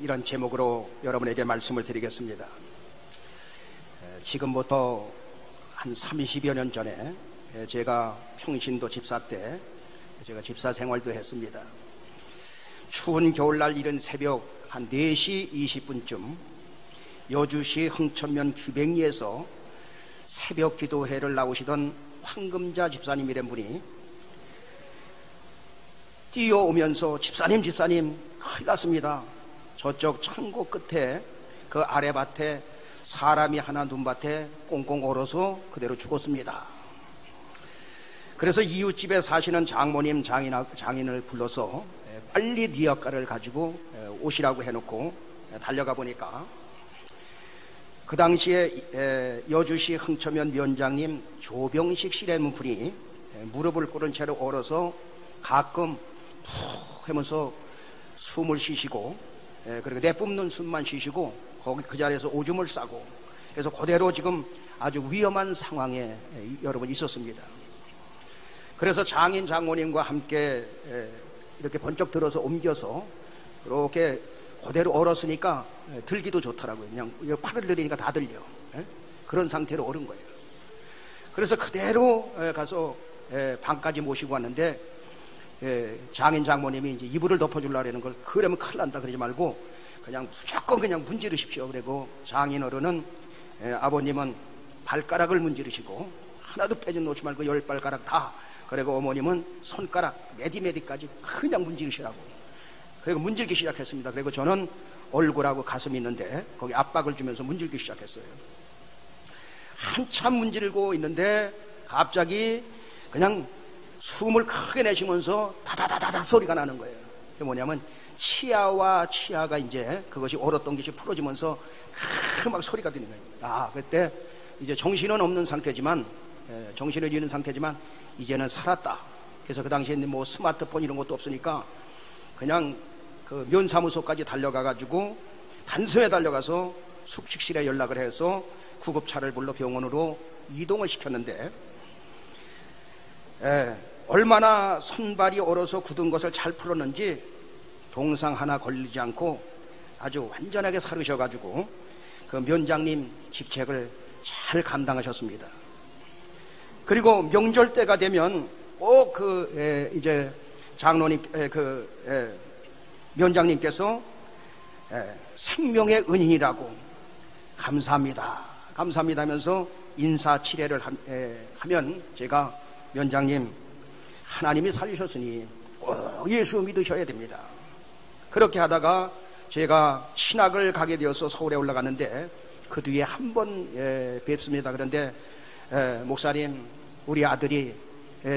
이런 제목으로 여러분에게 말씀을 드리겠습니다. 지금부터 한 30여 년 전에 제가 평신도 집사 때 제가 집사 생활도 했습니다. 추운 겨울날 이른 새벽 한 4시 20분쯤 여주시 흥천면 규백리에서 새벽 기도회를 나오시던 황금자 집사님이란 분이 뛰어오면서 집사님 큰일 났습니다. 저쪽 창고 끝에 그 아래밭에 사람이 하나 눈밭에 꽁꽁 얼어서 그대로 죽었습니다. 그래서 이웃집에 사시는 장모님 장인을 불러서 빨리 리어카를 가지고 오시라고 해놓고 달려가 보니까 그 당시에 여주시 흥천면 면장님 조병식 씨라는 분이 무릎을 꿇은 채로 얼어서 가끔 푹 하면서 숨을 쉬시고 그리고 내뿜는 숨만 쉬시고 거기 그 자리에서 오줌을 싸고 그래서 그대로 지금 아주 위험한 상황에 여러분 있었습니다. 그래서 장인 장모님과 함께 이렇게 번쩍 들어서 옮겨서 그렇게 그대로 얼었으니까 들기도 좋더라고요. 그냥 팔을 들이니까 다 들려. 그런 상태로 얼은 거예요. 그래서 그대로 가서 방까지 모시고 왔는데 장인 장모님이 이제 이불을 덮어주려고 걸 그러면 큰일 난다 그러지 말고 그냥 무조건 그냥 문지르십시오. 그리고 장인 어른은 아버님은 발가락을 문지르시고 하나도 빼지 놓지 말고 10발가락 다. 그리고 어머님은 손가락 메디까지 그냥 문지르시라고. 그리고 문질기 시작했습니다. 그리고 저는 얼굴하고 가슴이 있는데 거기 압박을 주면서 문질기 시작했어요. 한참 문지르고 있는데 갑자기 그냥 숨을 크게 내쉬면서 다다다다다 소리가 나는 거예요. 그게 뭐냐면 치아가 이제 그것이 얼었던 것이 풀어지면서 막 소리가 들리는 거예요. 그때 이제 정신은 없는 상태지만 정신을 잃은 상태지만 이제는 살았다. 그래서 그 당시에는 뭐 스마트폰 이런 것도 없으니까 그냥 그 면사무소까지 달려가가지고 단숨에 달려가서 숙식실에 연락을 해서 구급차를 불러 병원으로 이동을 시켰는데 얼마나 손발이 얼어서 굳은 것을 잘 풀었는지 동상 하나 걸리지 않고 아주 완전하게 살으셔가지고 그 면장님 직책을 잘 감당하셨습니다. 그리고 명절 때가 되면 꼭 이제 장로님 면장님께서 생명의 은인이라고 감사합니다 하면서 인사 치레를 하면 제가 면장님 하나님이 살리셨으니 예수 믿으셔야 됩니다. 그렇게 하다가 제가 신학을 가게 되어서 서울에 올라갔는데 그 뒤에 한 번 뵙습니다. 그런데 목사님 우리 아들이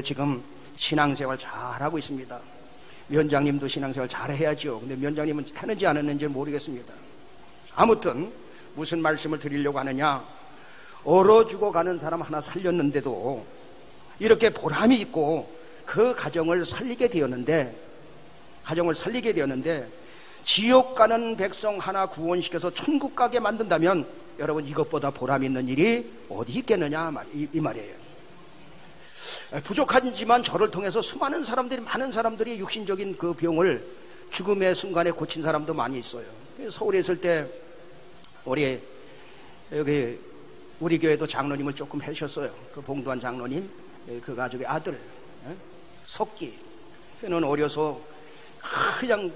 지금 신앙생활 잘하고 있습니다. 면장님도 신앙생활 잘해야죠. 근데 면장님은 하는지 안 하는지 모르겠습니다. 아무튼 무슨 말씀을 드리려고 하느냐, 얼어 죽어가는 사람 하나 살렸는데도 이렇게 보람이 있고 그 가정을 살리게 되었는데 지옥 가는 백성 하나 구원시켜서 천국 가게 만든다면 여러분 이것보다 보람 있는 일이 어디 있겠느냐 이 말이에요. 부족하지만 저를 통해서 많은 사람들이 육신적인 그 병을 죽음의 순간에 고친 사람도 많이 있어요. 서울에 있을 때 우리 교회도 장로님을 조금 하셨어요. 그 봉도한 장로님, 그 가족의 아들 석기. 그는 어려서 그냥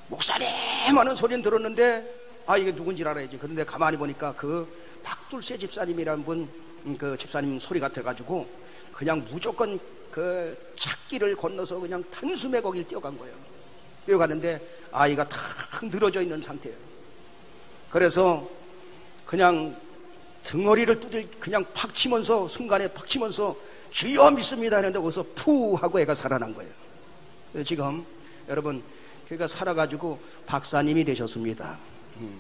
목사님 하는 소리는 들었는데 이게 누군지 알아야지. 그런데 가만히 보니까 그 박둘세 집사님이라는 분, 그 집사님 소리 같아가지고 그냥 무조건 그 찾기를 건너서 그냥 단숨에 거길 뛰어간 거예요. 뛰어가는데 아이가 탁 늘어져 있는 상태예요. 그래서 그냥 등어리를 그냥 순간에 팍 치면서 주여 믿습니다 했는데 거기서 푸 하고 애가 살아난 거예요. 지금 여러분 그가 살아가지고 박사님이 되셨습니다.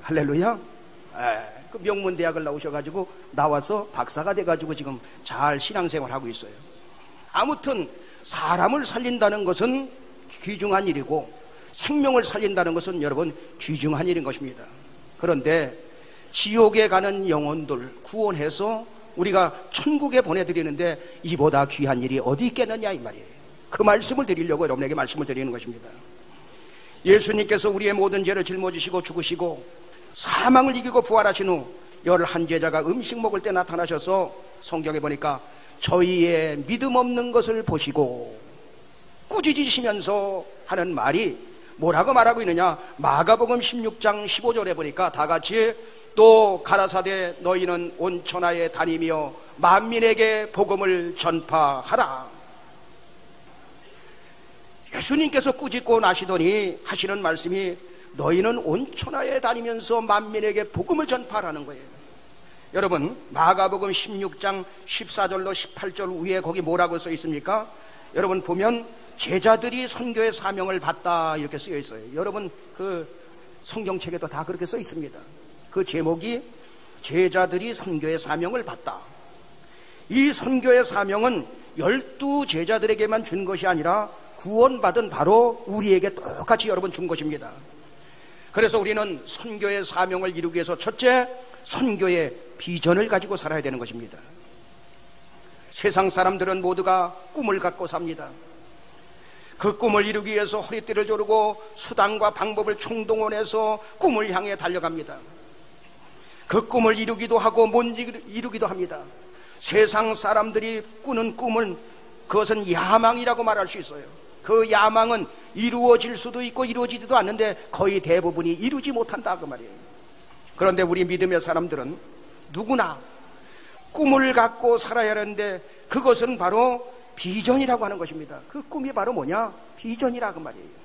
할렐루야. 그 명문대학을 나오셔가지고 나와서 박사가 돼가지고 지금 잘 신앙생활하고 있어요. 아무튼 사람을 살린다는 것은 귀중한 일이고 생명을 살린다는 것은 여러분 귀중한 일인 것입니다. 그런데 지옥에 가는 영혼들 구원해서 우리가 천국에 보내드리는데 이보다 귀한 일이 어디 있겠느냐 이 말이에요. 그 말씀을 드리려고 여러분에게 말씀을 드리는 것입니다. 예수님께서 우리의 모든 죄를 짊어지시고 죽으시고 사망을 이기고 부활하신 후 11제자가 음식 먹을 때 나타나셔서 성경에 보니까 저희의 믿음 없는 것을 보시고 꾸짖으시면서 하는 말이 뭐라고 말하고 있느냐? 마가복음 16장 15절에 보니까 다 같이 또 가라사대 너희는 온 천하에 다니며 만민에게 복음을 전파하라. 예수님께서 꾸짖고 나시더니 하시는 말씀이 너희는 온 천하에 다니면서 만민에게 복음을 전파하라는 거예요. 여러분, 마가복음 16장 14절로 18절 위에 거기 뭐라고 써 있습니까? 여러분 보면 제자들이 선교의 사명을 받다 이렇게 쓰여 있어요. 여러분 그 성경책에도 다 그렇게 써 있습니다. 그 제목이 제자들이 선교의 사명을 받다. 이 선교의 사명은 12제자들에게만 준 것이 아니라 구원받은 바로 우리에게 똑같이 여러분 준 것입니다. 그래서 우리는 선교의 사명을 이루기 위해서 첫째, 선교의 비전을 가지고 살아야 되는 것입니다. 세상 사람들은 모두가 꿈을 갖고 삽니다. 그 꿈을 이루기 위해서 허리띠를 조르고 수단과 방법을 총동원해서 꿈을 향해 달려갑니다. 그 꿈을 이루기도 하고 못 이루기도 합니다. 세상 사람들이 꾸는 꿈은 그것은 야망이라고 말할 수 있어요. 그 야망은 이루어질 수도 있고 이루어지지도 않는데 거의 대부분이 이루지 못한다 그 말이에요. 그런데 우리 믿음의 사람들은 누구나 꿈을 갖고 살아야 하는데 그것은 바로 비전이라고 하는 것입니다. 그 꿈이 바로 뭐냐? 비전이라고 말이에요.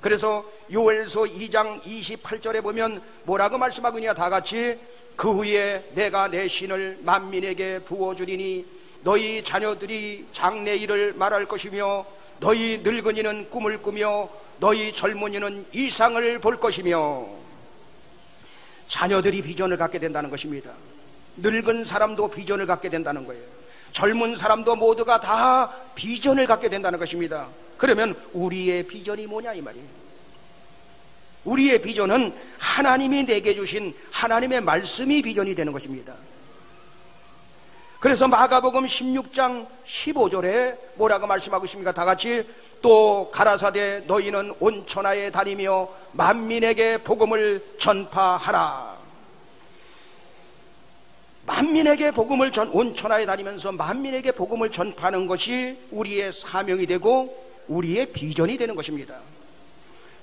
그래서 요엘서 2장 28절에 보면 뭐라고 말씀하고 있냐? 다 같이 그 후에 내가 내 신을 만민에게 부어주리니 너희 자녀들이 장래일을 말할 것이며 너희 늙은이는 꿈을 꾸며 너희 젊은이는 이상을 볼 것이며. 자녀들이 비전을 갖게 된다는 것입니다. 늙은 사람도 비전을 갖게 된다는 거예요. 젊은 사람도 모두가 다 비전을 갖게 된다는 것입니다. 그러면 우리의 비전이 뭐냐 이 말이에요. 우리의 비전은 하나님이 내게 주신 하나님의 말씀이 비전이 되는 것입니다. 그래서 마가복음 16장 15절에 뭐라고 말씀하고 있습니까? 다 같이 또 가라사대 너희는 온 천하에 다니며 만민에게 복음을 전파하라. 만민에게 복음을 온 천하에 다니면서 만민에게 복음을 전파하는 것이 우리의 사명이 되고 우리의 비전이 되는 것입니다.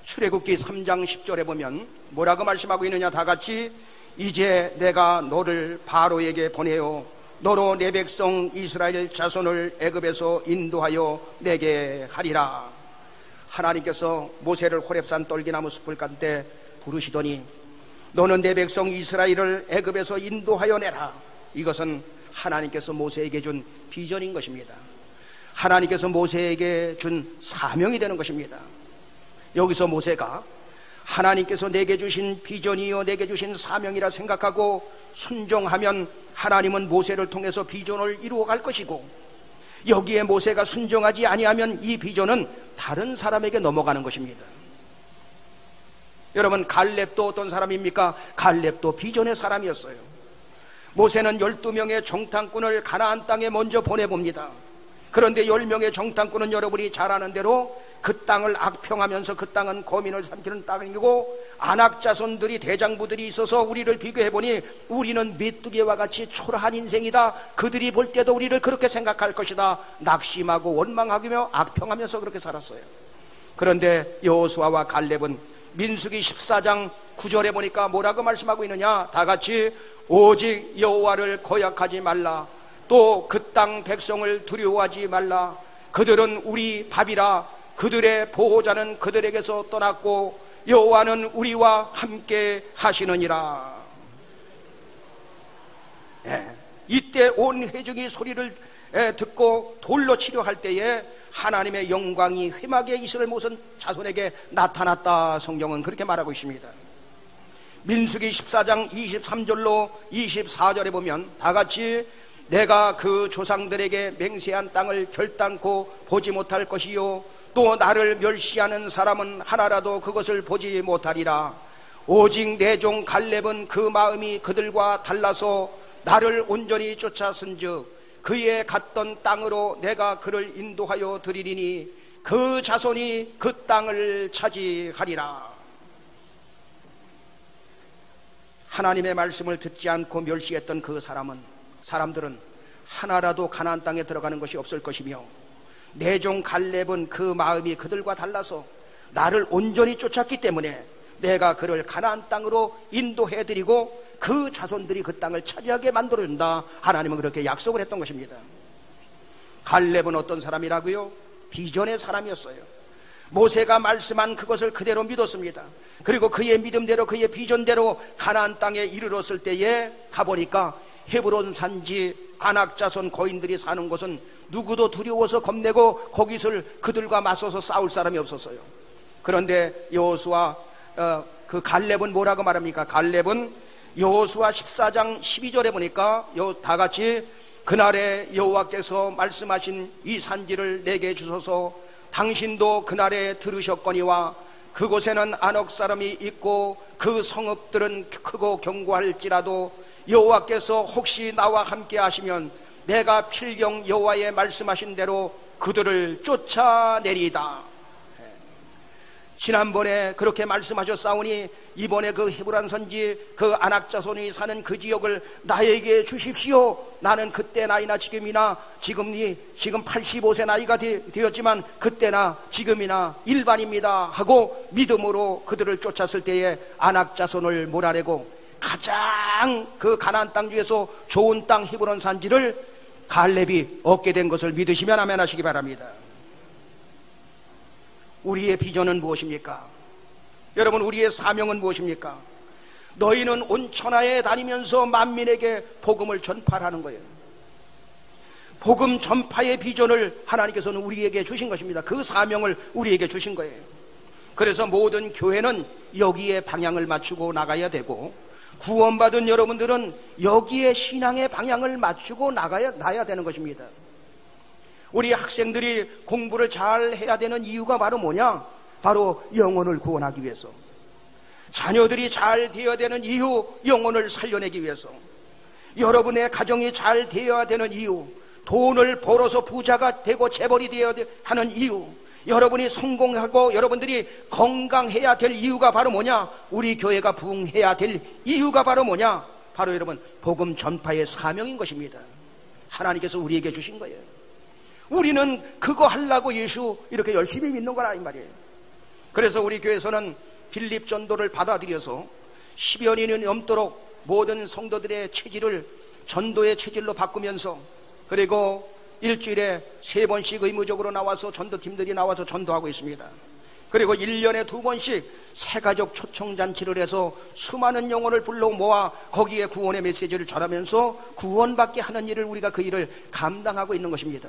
출애굽기 3장 10절에 보면 뭐라고 말씀하고 있느냐? 다 같이 이제 내가 너를 바로에게 보내어 너로 내 백성 이스라엘 자손을 애굽에서 인도하여 내게 하리라. 하나님께서 모세를 호렙산 떨기나무 숲을 간 때 부르시더니 너는 내 백성 이스라엘을 애굽에서 인도하여 내라. 이것은 하나님께서 모세에게 준 비전인 것입니다. 하나님께서 모세에게 준 사명이 되는 것입니다. 여기서 모세가 하나님께서 내게 주신 비전이요 내게 주신 사명이라 생각하고 순종하면 하나님은 모세를 통해서 비전을 이루어갈 것이고, 여기에 모세가 순종하지 아니하면 이 비전은 다른 사람에게 넘어가는 것입니다. 여러분, 갈렙도 어떤 사람입니까? 갈렙도 비전의 사람이었어요. 모세는 12명의 정탐꾼을 가나안 땅에 먼저 보내봅니다. 그런데 10명의 정탐꾼은 여러분이 잘 아는 대로 그 땅을 악평하면서 그 땅은 거민을 삼키는 땅이고 안악 자손들이 대장부들이 있어서 우리를 비교해보니 우리는 메뚜기와 같이 초라한 인생이다. 그들이 볼 때도 우리를 그렇게 생각할 것이다. 낙심하고 원망하며 악평하면서 그렇게 살았어요. 그런데 여호수아와 갈렙은 민수기 14장 9절에 보니까 뭐라고 말씀하고 있느냐? 다 같이 오직 여호와를 거역하지 말라. 또 그 땅 백성을 두려워하지 말라. 그들은 우리 밥이라. 그들의 보호자는 그들에게서 떠났고 여호와는 우리와 함께 하시느니라. 이때 온 회중이 소리를 듣고 돌로 치료할 때에 하나님의 영광이 회막에 이스라엘 모든 자손에게 나타났다. 성경은 그렇게 말하고 있습니다. 민수기 14장 23절로 24절에 보면 다 같이 내가 그 조상들에게 맹세한 땅을 결단코 보지 못할 것이요 또 나를 멸시하는 사람은 하나라도 그것을 보지 못하리라. 오직 내 종 갈렙은 그 마음이 그들과 달라서 나를 온전히 쫓아선즉 그의 갔던 땅으로 내가 그를 인도하여 드리리니 그 자손이 그 땅을 차지하리라. 하나님의 말씀을 듣지 않고 멸시했던 그 사람들은 하나라도 가나안 땅에 들어가는 것이 없을 것이며, 내 종 갈렙은 그 마음이 그들과 달라서 나를 온전히 쫓았기 때문에 내가 그를 가나안 땅으로 인도해드리고 그 자손들이 그 땅을 차지하게 만들어준다. 하나님은 그렇게 약속을 했던 것입니다. 갈렙은 어떤 사람이라고요? 비전의 사람이었어요. 모세가 말씀한 그것을 그대로 믿었습니다. 그리고 그의 믿음대로, 그의 비전대로 가나안 땅에 이르렀을 때에 가보니까 헤브론 산지 아낙 자손 거인들이 사는 곳은 누구도 두려워서 겁내고 거기서 그들과 맞서서 싸울 사람이 없었어요. 그런데 여호수아 그 갈렙은 뭐라고 말합니까? 갈렙은 여호수아 14장 12절에 보니까 다 같이 그날에 여호와께서 말씀하신 이 산지를 내게 주소서. 당신도 그날에 들으셨거니와 그곳에는 안옥 사람이 있고 그 성읍들은 크고 견고할지라도 여호와께서 혹시 나와 함께 하시면 내가 필경 여호와의 말씀하신 대로 그들을 쫓아내리이다. 지난번에 그렇게 말씀하셨사오니 이번에 그 헤브론 선지 그 아낙 자손이 사는 그 지역을 나에게 주십시오. 나는 그때 나이나 지금 85세 나이가 되었지만 그때나 지금이나 일반입니다 하고 믿음으로 그들을 쫓았을 때에 아낙 자손을 몰아내고 가장 그 가나안 땅 중에서 좋은 땅 헤브론 산지를 갈렙이 얻게 된 것을 믿으시면 아멘 하시기 바랍니다. 우리의 비전은 무엇입니까? 여러분, 우리의 사명은 무엇입니까? 너희는 온 천하에 다니면서 만민에게 복음을 전파하는 거예요. 복음 전파의 비전을 하나님께서는 우리에게 주신 것입니다. 그 사명을 우리에게 주신 거예요. 그래서 모든 교회는 여기에 방향을 맞추고 나가야 되고, 구원받은 여러분들은 여기에 신앙의 방향을 맞추고 나가야 되는 것입니다. 우리 학생들이 공부를 잘 해야 되는 이유가 바로 뭐냐? 바로 영혼을 구원하기 위해서. 자녀들이 잘 되어야 되는 이유, 영혼을 살려내기 위해서. 여러분의 가정이 잘 되어야 되는 이유, 돈을 벌어서 부자가 되고 재벌이 되어야 하는 이유, 여러분이 성공하고 여러분들이 건강해야 될 이유가 바로 뭐냐? 우리 교회가 부흥해야 될 이유가 바로 뭐냐? 바로 여러분, 복음 전파의 사명인 것입니다. 하나님께서 우리에게 주신 거예요. 우리는 그거 하려고 예수 이렇게 열심히 믿는 거라 이 말이에요. 그래서 우리 교회에서는 빌립 전도를 받아들여서 10여 년이 넘도록 모든 성도들의 체질을 전도의 체질로 바꾸면서, 그리고 일주일에 3번씩 의무적으로 나와서 전도팀들이 나와서 전도하고 있습니다. 그리고 1년에 2번씩 새가족 초청잔치를 해서 수많은 영혼을 불러 모아 거기에 구원의 메시지를 전하면서 구원받게 하는 일을, 우리가 그 일을 감당하고 있는 것입니다.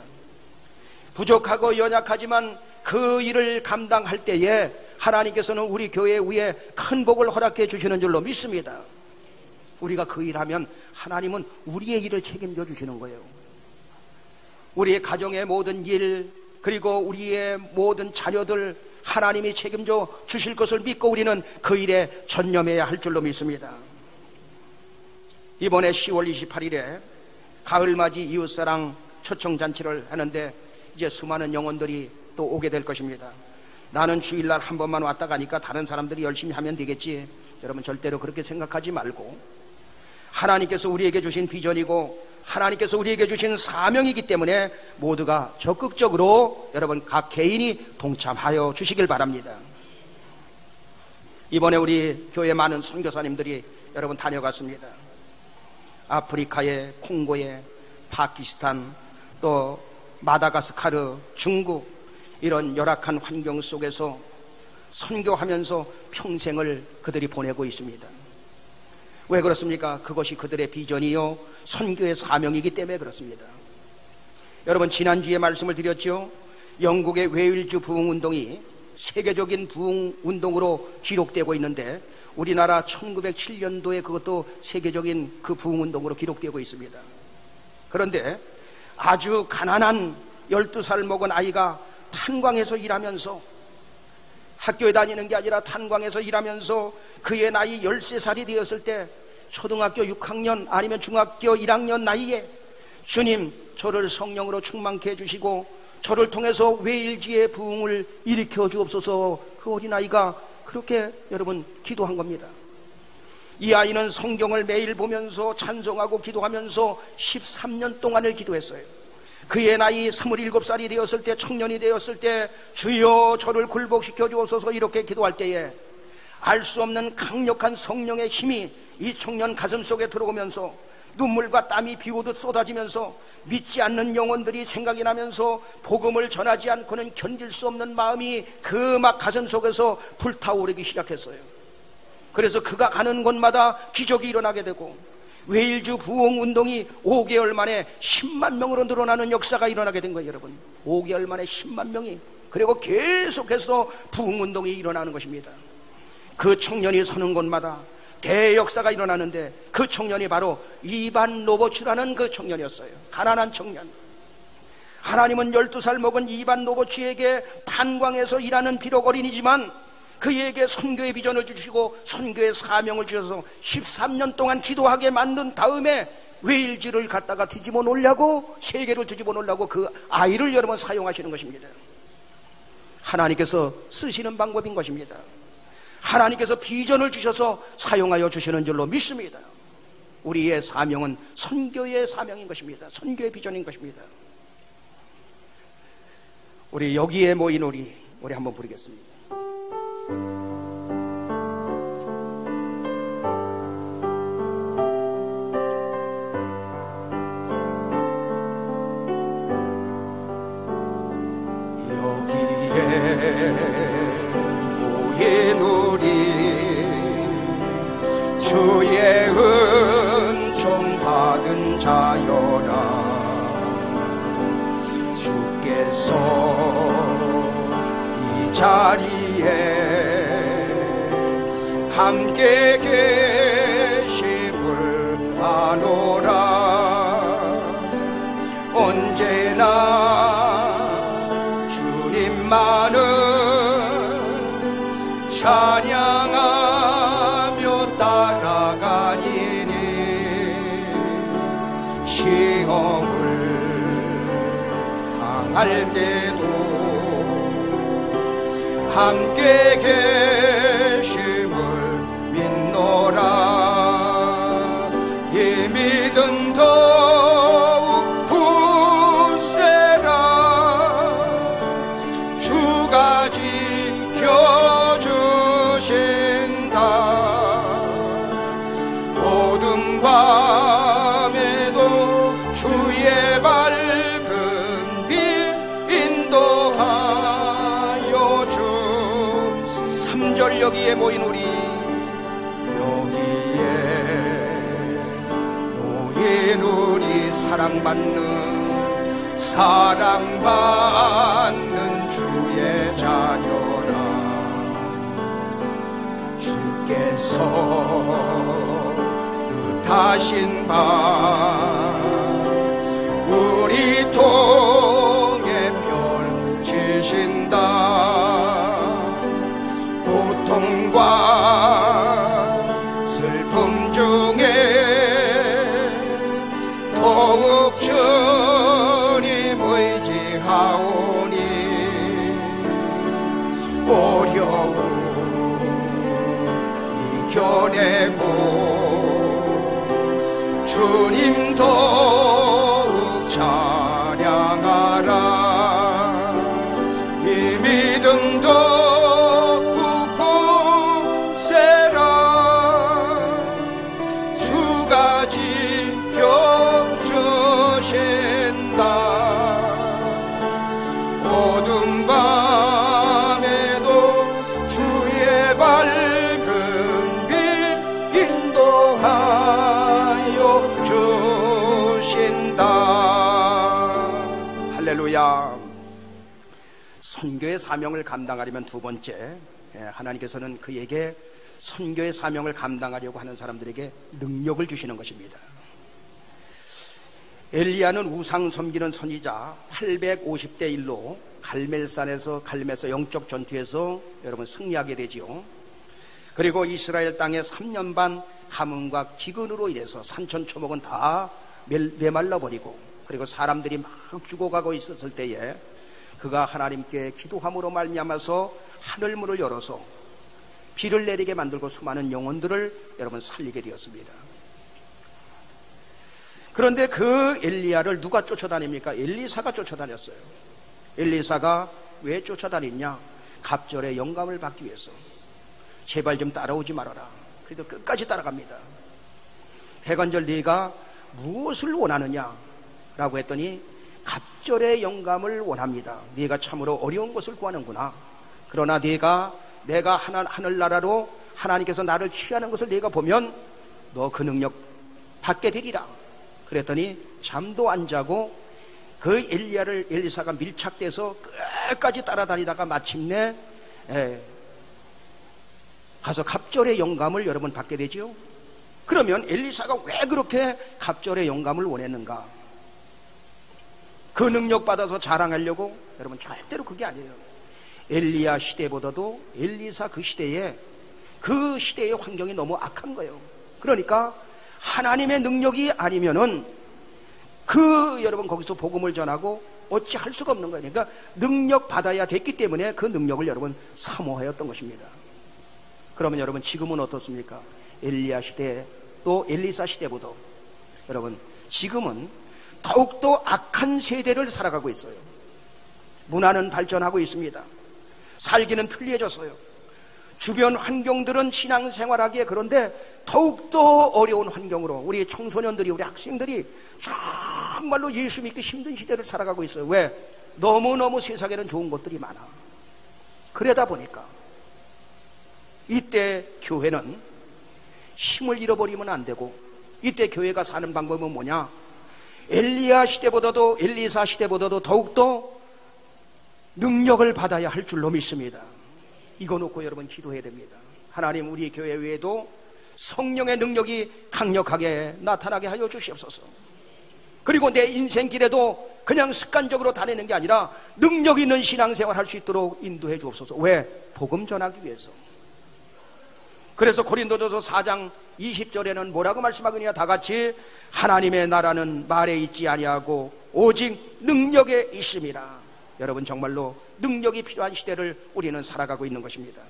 부족하고 연약하지만 그 일을 감당할 때에 하나님께서는 우리 교회 위에 큰 복을 허락해 주시는 줄로 믿습니다. 우리가 그 일하면 하나님은 우리의 일을 책임져 주시는 거예요. 우리의 가정의 모든 일, 그리고 우리의 모든 자녀들 하나님이 책임져 주실 것을 믿고 우리는 그 일에 전념해야 할 줄로 믿습니다. 이번에 10월 28일에 가을맞이 이웃사랑 초청잔치를 하는데 이제 수많은 영혼들이 또 오게 될 것입니다. 나는 주일날 한 번만 왔다 가니까 다른 사람들이 열심히 하면 되겠지. 여러분, 절대로 그렇게 생각하지 말고, 하나님께서 우리에게 주신 비전이고 하나님께서 우리에게 주신 사명이기 때문에 모두가 적극적으로 여러분 각 개인이 동참하여 주시길 바랍니다. 이번에 우리 교회 많은 선교사님들이 여러분 다녀갔습니다. 아프리카에, 콩고에, 파키스탄, 또 마다가스카르, 중국, 이런 열악한 환경 속에서 선교하면서 평생을 그들이 보내고 있습니다. 왜 그렇습니까? 그것이 그들의 비전이요 선교의 사명이기 때문에 그렇습니다. 여러분, 지난주에 말씀을 드렸죠. 영국의 웨일즈 부흥운동이 세계적인 부흥운동으로 기록되고 있는데 우리나라 1907년도에 그것도 세계적인 그 부흥운동으로 기록되고 있습니다. 그런데 아주 가난한 12살 먹은 아이가 탄광에서 일하면서, 학교에 다니는 게 아니라 탄광에서 일하면서 그의 나이 13살이 되었을 때 초등학교 6학년 아니면 중학교 1학년 나이에 주님, 저를 성령으로 충만케 해주시고 저를 통해서 외일지의 부흥을 일으켜 주옵소서. 그 어린아이가 그렇게 여러분 기도한 겁니다. 이 아이는 성경을 매일 보면서 찬송하고 기도하면서 13년 동안을 기도했어요. 그의 나이 27살이 되었을 때, 청년이 되었을 때, 주여 저를 굴복시켜 주옵소서 이렇게 기도할 때에 알 수 없는 강력한 성령의 힘이 이 청년 가슴 속에 들어오면서 눈물과 땀이 비오듯 쏟아지면서 믿지 않는 영혼들이 생각이 나면서 복음을 전하지 않고는 견딜 수 없는 마음이 그 막 가슴 속에서 불타오르기 시작했어요. 그래서 그가 가는 곳마다 기적이 일어나게 되고 웨일즈 부흥운동이 5개월 만에 10만 명으로 늘어나는 역사가 일어나게 된 거예요. 여러분, 5개월 만에 10만 명이, 그리고 계속해서 부흥운동이 일어나는 것입니다. 그 청년이 서는 곳마다 대역사가 일어나는데, 그 청년이 바로 이반 노보츠라는 그 청년이었어요. 가난한 청년. 하나님은 12살 먹은 이반 노보츠에게 탄광에서 일하는 비록 어린이지만 그에게 선교의 비전을 주시고 선교의 사명을 주셔서 13년 동안 기도하게 만든 다음에 웨일즈를 갖다가 뒤집어 놓으려고, 세계를 뒤집어 놓으려고 그 아이를 여러분 사용하시는 것입니다. 하나님께서 쓰시는 방법인 것입니다. 하나님께서 비전을 주셔서 사용하여 주시는 줄로 믿습니다. 우리의 사명은 선교의 사명인 것입니다. 선교의 비전인 것입니다. 우리 여기에 모인 우리 한번 부르겠습니다. 모인 우리 주의 은총 받은 자여라. 주께서 이 자리에 함께 계심을 아노라. 언제나 주님만을 찬양하며 따라가리니 시험을 당할 때도 함께 계심을 믿노라. 이 믿음 더욱 굳세라. 주가 지켜주신다. 어둠 밤에도 주의 밝은 빛 인도하여 주. 3절 여기에 모인 우리, 여기에 모인 우리 사랑받는 주의 자녀라. 주께서 뜻하신 바 우리 통에 펼치신다. 고통과 슬픔 중에 더욱 주님 의지하오니 어려움 이겨내고 주님 더욱 찬양하라. 이 믿음 더욱 굳세라. 주가 지켜주신다. 어둠 밤에도 주의 밝은 빛 인도하여 주신다. 할렐루야. 선교의 사명을 감당하려면 두 번째, 하나님께서는 그에게 선교의 사명을 감당하려고 하는 사람들에게 능력을 주시는 것입니다. 엘리야는 우상 섬기는 선지자 850대 1로 갈멜산에서 영적 전투에서 여러분 승리하게 되지요. 그리고 이스라엘 땅에 3년 반 가뭄과 기근으로 인해서 산천초목은 다 메말라 버리고, 그리고 사람들이 막 죽어가고 있었을 때에 그가 하나님께 기도함으로 말미암아서 하늘문을 열어서 비를 내리게 만들고 수많은 영혼들을 여러분 살리게 되었습니다. 그런데 그 엘리야를 누가 쫓아다닙니까? 엘리사가 쫓아다녔어요. 엘리사가 왜 쫓아다녔냐? 갑절의 영감을 받기 위해서. 제발 좀 따라오지 말아라. 그래도 끝까지 따라갑니다. 대관절 네가 무엇을 원하느냐? 라고 했더니 갑절의 영감을 원합니다. 네가 참으로 어려운 것을 구하는구나. 그러나 내가 하늘나라로 하나님께서 나를 취하는 것을 네가 보면 너 그 능력 받게 되리라. 그랬더니 잠도 안 자고 그 엘리사가 밀착돼서 끝까지 따라다니다가 마침내 가서 갑절의 영감을 여러분 받게 되죠. 그러면 엘리사가 왜 그렇게 갑절의 영감을 원했는가? 그 능력 받아서 자랑하려고? 여러분 절대로 그게 아니에요. 엘리야 시대보다도 엘리사 그 시대의 환경이 너무 악한 거예요. 그러니까 하나님의 능력이 아니면은 여러분 거기서 복음을 전하고 어찌 할 수가 없는 거예요. 그러니까 능력 받아야 됐기 때문에 그 능력을 여러분 사모하였던 것입니다. 그러면 여러분 지금은 어떻습니까? 엘리야 시대 또 엘리사 시대보다 여러분 지금은 더욱더 악한 세대를 살아가고 있어요. 문화는 발전하고 있습니다. 살기는 편리해졌어요. 주변 환경들은 신앙생활하기에 그런데 더욱더 어려운 환경으로 우리 청소년들이 우리 학생들이 정말로 예수 믿기 힘든 시대를 살아가고 있어요. 왜? 너무너무 세상에는 좋은 것들이 많아. 그러다 보니까 이때 교회는 힘을 잃어버리면 안 되고 이때 교회가 사는 방법은 뭐냐? 엘리야 시대보다도 엘리사 시대보다도 더욱더 능력을 받아야 할 줄로 믿습니다. 이거 놓고 여러분 기도해야 됩니다. 하나님 우리 교회 외에도 성령의 능력이 강력하게 나타나게 하여 주시옵소서. 그리고 내 인생길에도 그냥 습관적으로 다니는 게 아니라 능력 있는 신앙생활 할 수 있도록 인도해 주옵소서. 왜? 복음 전하기 위해서. 그래서 고린도전서 4장 20절에는 뭐라고 말씀하느냐? 다 같이 하나님의 나라는 말에 있지 아니하고 오직 능력에 있습니다. 여러분 정말로 능력이 필요한 시대를 우리는 살아가고 있는 것입니다.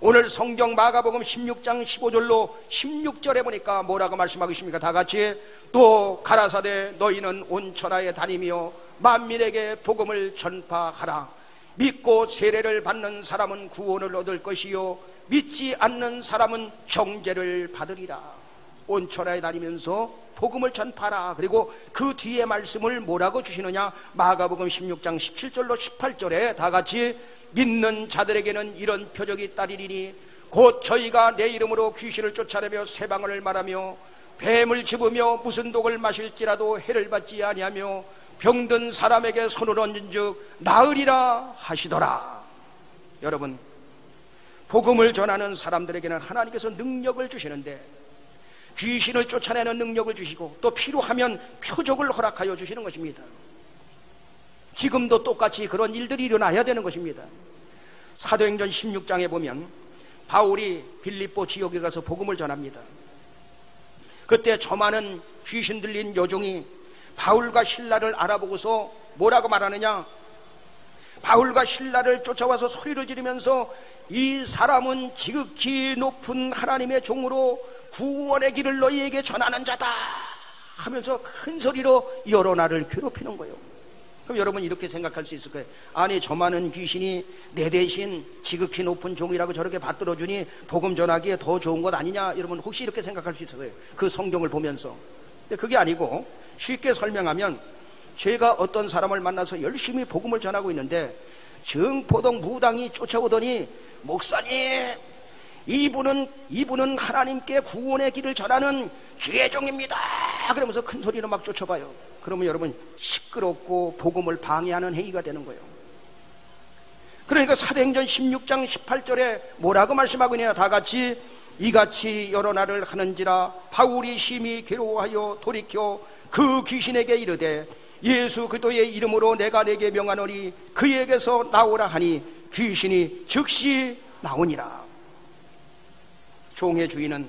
오늘 성경 마가복음 16장 15절로 16절에 보니까 뭐라고 말씀하고 있습니까? 다 같이 또 가라사대 너희는 온 천하에 다니며 만민에게 복음을 전파하라. 믿고 세례를 받는 사람은 구원을 얻을 것이요 믿지 않는 사람은 정죄를 받으리라. 온 천하에 다니면서 복음을 전파하라. 그리고 그 뒤에 말씀을 뭐라고 주시느냐? 마가복음 16장 17절로 18절에 다 같이 믿는 자들에게는 이런 표적이 따르리니 곧 저희가 내 이름으로 귀신을 쫓아내며 새 방언을 말하며 뱀을 집으며 무슨 독을 마실지라도 해를 받지 아니하며 병든 사람에게 손을 얹은즉 나으리라 하시더라. 여러분 복음을 전하는 사람들에게는 하나님께서 능력을 주시는데 귀신을 쫓아내는 능력을 주시고 또 필요하면 표적을 허락하여 주시는 것입니다. 지금도 똑같이 그런 일들이 일어나야 되는 것입니다. 사도행전 16장에 보면 바울이 빌립보 지역에 가서 복음을 전합니다. 그때 저 많은 귀신 들린 여종이 바울과 실라를 알아보고서 뭐라고 말하느냐? 바울과 실라를 쫓아와서 소리를 지르면서 이 사람은 지극히 높은 하나님의 종으로 구원의 길을 너희에게 전하는 자다 하면서 큰 소리로 여러 날을 괴롭히는 거예요. 그럼 여러분 이렇게 생각할 수 있을 거예요. 아니 저 많은 귀신이 내 대신 지극히 높은 종이라고 저렇게 받들어주니 복음 전하기에 더 좋은 것 아니냐? 여러분 혹시 이렇게 생각할 수 있을 거예요. 그 성경을 보면서. 근데 그게 아니고 쉽게 설명하면 제가 어떤 사람을 만나서 열심히 복음을 전하고 있는데 증포동 무당이 쫓아오더니 목사님 이분은 하나님께 구원의 길을 전하는 주의 종입니다 그러면서 큰 소리로 막 쫓아봐요. 그러면 여러분 시끄럽고 복음을 방해하는 행위가 되는 거예요. 그러니까 사도행전 16장 18절에 뭐라고 말씀하고 있냐? 다 같이 이같이 여러 날을 하는지라 바울이 심히 괴로워하여 돌이켜 그 귀신에게 이르되 예수 그리스도의 이름으로 내가 내게 명하노니 그에게서 나오라 하니 귀신이 즉시 나오니라. 종의 주인은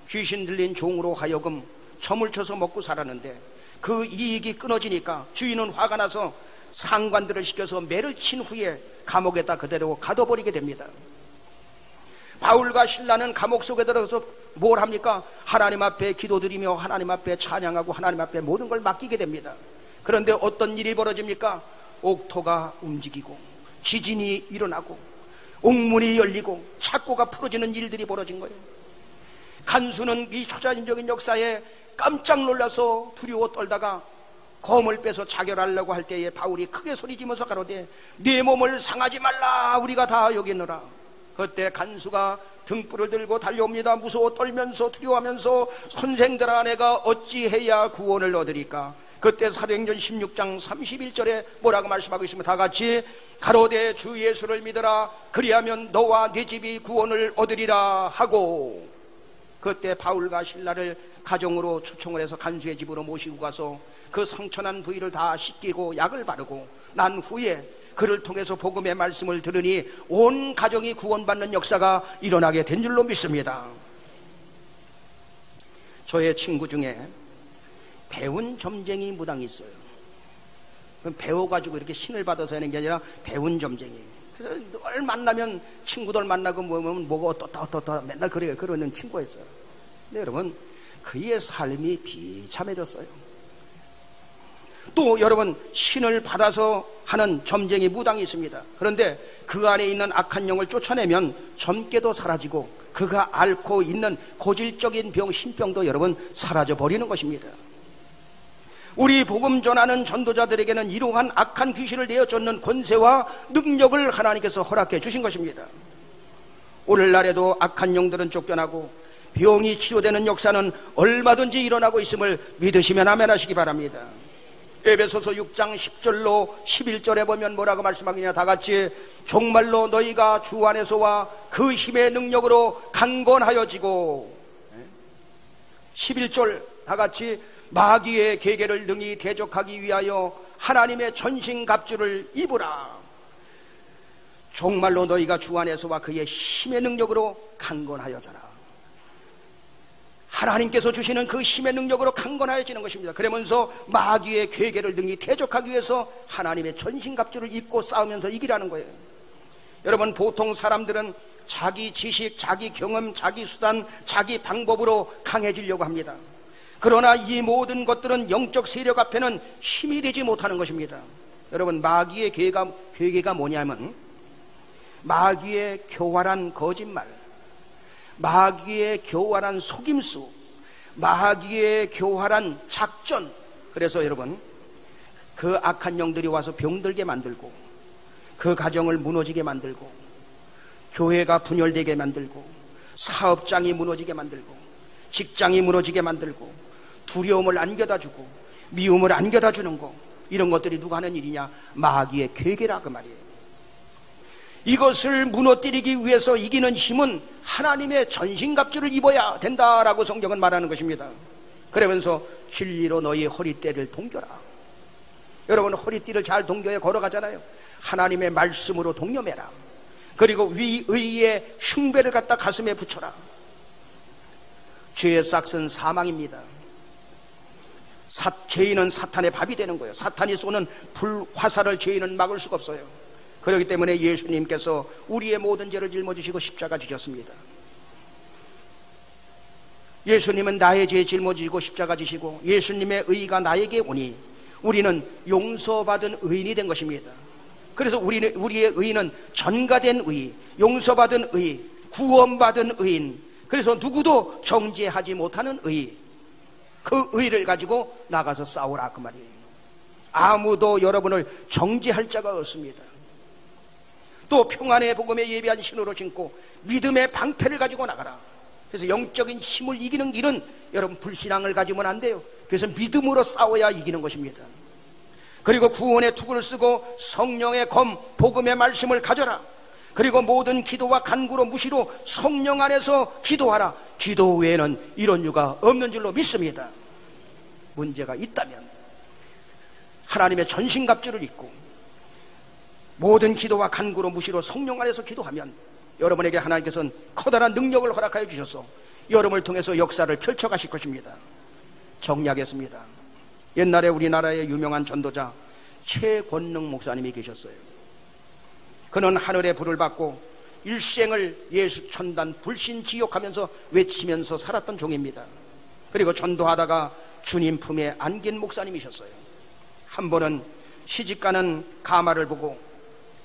귀신 들린 종으로 하여금 점을 쳐서 먹고 살았는데 그 이익이 끊어지니까 주인은 화가 나서 상관들을 시켜서 매를 친 후에 감옥에다 그대로 가둬버리게 됩니다. 바울과 실라는 감옥 속에 들어가서 뭘 합니까? 하나님 앞에 기도드리며 하나님 앞에 찬양하고 하나님 앞에 모든 걸 맡기게 됩니다. 그런데 어떤 일이 벌어집니까? 옥토가 움직이고 지진이 일어나고 옥문이 열리고 착고가 풀어지는 일들이 벌어진 거예요. 간수는 이 초자연적인 역사에 깜짝 놀라서 두려워 떨다가 검을 빼서 자결하려고 할 때에 바울이 크게 소리지면서 가로되 네 몸을 상하지 말라, 우리가 다 여기 있노라. 그때 간수가 등불을 들고 달려옵니다. 무서워 떨면서 두려워하면서 선생들아, 내가 어찌해야 구원을 얻으리까? 그때 사도행전 16장 31절에 뭐라고 말씀하고 있으면 다 같이 가로되 주 예수를 믿으라, 그리하면 너와 네 집이 구원을 얻으리라 하고, 그때 바울과 실라를 가정으로 초청을 해서 간수의 집으로 모시고 가서 그 상처난 부위를 다 씻기고 약을 바르고 난 후에 그를 통해서 복음의 말씀을 들으니 온 가정이 구원받는 역사가 일어나게 된 줄로 믿습니다. 저의 친구 중에 배운 점쟁이 무당이 있어요. 배워가지고 이렇게 신을 받아서 하는 게 아니라 배운 점쟁이. 그래서 늘 만나면 친구들 만나고 뭐가 어떻다 맨날 그러는 친구가 있어요. 근데 여러분, 그의 삶이 비참해졌어요. 또 여러분, 신을 받아서 하는 점쟁이 무당이 있습니다. 그런데 그 안에 있는 악한 영을 쫓아내면 점괘도 사라지고 그가 앓고 있는 고질적인 병, 신병도 여러분 사라져 버리는 것입니다. 우리 복음 전하는 전도자들에게는 이러한 악한 귀신을 내어쫓는 권세와 능력을 하나님께서 허락해 주신 것입니다. 오늘날에도 악한 영들은 쫓겨나고 병이 치료되는 역사는 얼마든지 일어나고 있음을 믿으시면 아멘 하시기 바랍니다. 에베소서 6장 10절로 11절에 보면 뭐라고 말씀하느냐, 다 같이 정말로 너희가 주 안에서와 그 힘의 능력으로 강건하여지고, 11절 다 같이 마귀의 계계를 능히 대적하기 위하여 하나님의 전신갑주를 입으라. 정말로 너희가 주 안에서와 그의 힘의 능력으로 강건하여져라. 하나님께서 주시는 그 힘의 능력으로 강건하여지는 것입니다. 그러면서 마귀의 계계를 능히 대적하기 위해서 하나님의 전신갑주를 입고 싸우면서 이기라는 거예요. 여러분, 보통 사람들은 자기 지식, 자기 경험, 자기 수단, 자기 방법으로 강해지려고 합니다. 그러나 이 모든 것들은 영적 세력 앞에는 힘이 되지 못하는 것입니다. 여러분, 마귀의 계계가 뭐냐면 마귀의 교활한 거짓말, 마귀의 교활한 속임수, 마귀의 교활한 작전. 그래서 여러분, 그 악한 영들이 와서 병들게 만들고 그 가정을 무너지게 만들고 교회가 분열되게 만들고 사업장이 무너지게 만들고 직장이 무너지게 만들고 두려움을 안겨다 주고 미움을 안겨다 주는 거, 이런 것들이 누가 하는 일이냐? 마귀의 계계라 그 말이에요. 이것을 무너뜨리기 위해서 이기는 힘은 하나님의 전신갑주를 입어야 된다라고 성경은 말하는 것입니다. 그러면서 진리로 너희 허리띠를 동겨라. 여러분, 허리띠를 잘 동겨야 걸어가잖아요. 하나님의 말씀으로 동여매라. 그리고 위의의 흉배를 갖다 가슴에 붙여라. 죄의 싹은 사망입니다. 죄인은 사탄의 밥이 되는 거예요. 사탄이 쏘는 불화살을 죄인은 막을 수가 없어요. 그렇기 때문에 예수님께서 우리의 모든 죄를 짊어지시고 십자가 지셨습니다. 예수님은 나의 죄 짊어지시고 십자가 지시고 예수님의 의가 나에게 오니 우리는 용서받은 의인이 된 것입니다. 그래서 우리의 의는 전가된 의, 용서받은 의, 구원받은 의인, 그래서 누구도 정죄하지 못하는 의, 그 의를 가지고 나가서 싸우라 그 말이에요. 아무도 여러분을 정죄할 자가 없습니다. 또 평안의 복음에 예비한 신으로 신고 믿음의 방패를 가지고 나가라. 그래서 영적인 힘을 이기는 길은 여러분 불신앙을 가지면 안 돼요. 그래서 믿음으로 싸워야 이기는 것입니다. 그리고 구원의 투구를 쓰고 성령의 검, 복음의 말씀을 가져라. 그리고 모든 기도와 간구로 무시로 성령 안에서 기도하라. 기도 외에는 이런 이유가 없는 줄로 믿습니다. 문제가 있다면 하나님의 전신갑주를 입고 모든 기도와 간구로 무시로 성령 안에서 기도하면 여러분에게 하나님께서는 커다란 능력을 허락하여 주셔서 여러분을 통해서 역사를 펼쳐가실 것입니다. 정리하겠습니다. 옛날에 우리나라의 유명한 전도자 최권능 목사님이 계셨어요. 그는 하늘의 불을 받고 일생을 예수 천단 불신지옥하면서 외치면서 살았던 종입니다. 그리고 전도하다가 주님 품에 안긴 목사님이셨어요. 한 번은 시집가는 가마를 보고,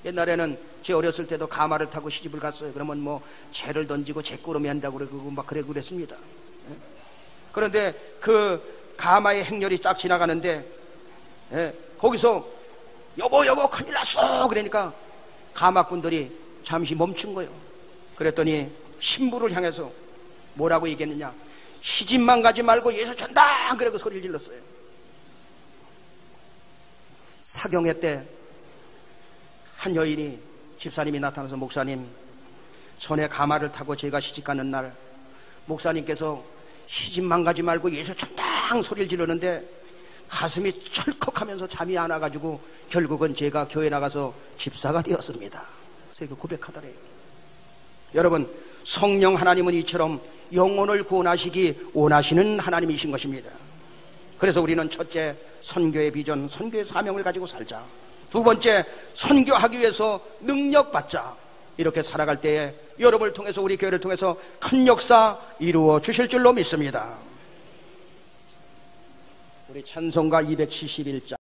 옛날에는 제 어렸을 때도 가마를 타고 시집을 갔어요. 그러면 뭐 재를 던지고 재꾸러미 한다고 그러고 막 그랬습니다. 그런데 그 가마의 행렬이 쫙 지나가는데 거기서 여보 큰일 났어 그러니까 가마꾼들이 잠시 멈춘 거예요. 그랬더니 신부를 향해서 뭐라고 얘기했느냐, 시집만 가지 말고 예수 전당 그러고 소리를 질렀어요. 사경회 때 한 여인이, 집사님이 나타나서, 목사님, 전에 가마를 타고 제가 시집 가는 날 목사님께서 시집만 가지 말고 예수 전당 소리를 지르는데 가슴이 철컥하면서 잠이 안 와가지고 결국은 제가 교회 나가서 집사가 되었습니다. 그래서 고백하더래요. 여러분, 성령 하나님은 이처럼 영혼을 구원하시기 원하시는 하나님이신 것입니다. 그래서 우리는 첫째, 선교의 비전, 선교의 사명을 가지고 살자. 두 번째, 선교하기 위해서 능력받자. 이렇게 살아갈 때에 여러분을 통해서, 우리 교회를 통해서 큰 역사 이루어 주실 줄로 믿습니다. 우리 찬송가 271장